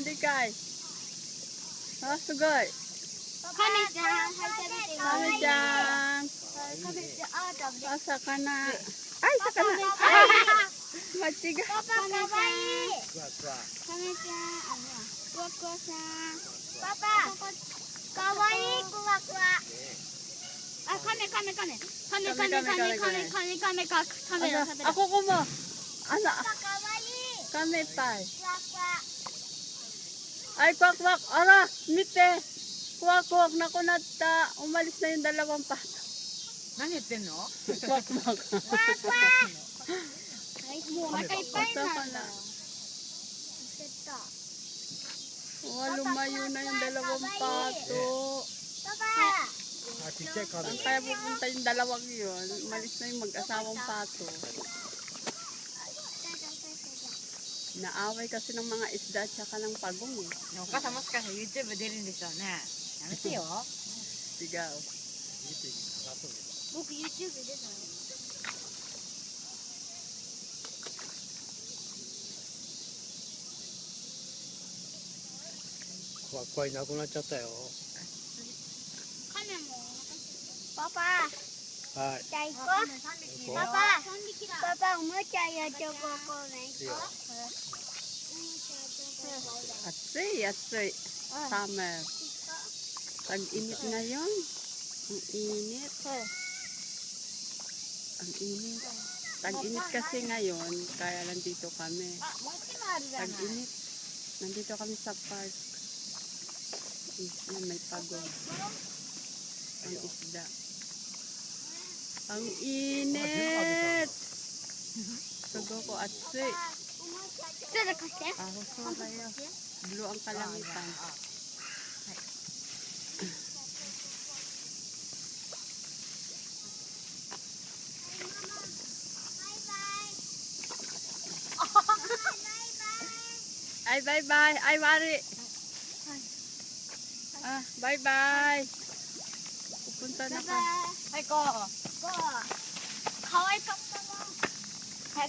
でかい。あ、すごい。カメちゃん、はい、食べて。カメちゃん。カメちゃん、あ、食べて。あ、魚。はい、魚。はい。間違え。パパ、かわいい。クワクワ。カメちゃん、あ、クワクワさん。パパ、かわいい、クワクワ。あ、カメ。カメか。カメあ、ここも。あの、パパ、かわいい。カメパイ。クワクワ。Ay, kwak-kwak. Ara, mite. Kwak-kwak. Naku, umalis na yung dalawang pato. 何言ってんの？ Kwak-kwak. もうお腹いっぱいなんだ。Oh, lumayo na yung dalawang pato. Papa! Ah, cicek kami. Saan kaya pupunta yung dalawang yun? Umalis na yung mag-asawang pato. Naaway kasi ng mga isda at saka ng pagong eh. お母さんもしかして YouTube 出るんでしょうね。やめてよ。 Sigaw. 僕 YouTube 出たの。クワクワいなくなっちゃったよ。カメもパパ、はい。じゃあ行こう。パパ、おもちゃやチョココーネ行こう。Atsay. Summer. Tag-init ngayon. Ang init. Ang init. Tag-init kasi ngayon, kaya nandito kami. Tag-init. Nandito kami sa park. Yan, may pagong. Ang isda. Ang init! Sugo ko atsay. ちょっと貸して。 Ako so kayo. Blue ang kalangitan. Ay, bye-bye. Ay, Mari. Ah, bye-bye. Pupunta na ka. はい、こう。かわいかった。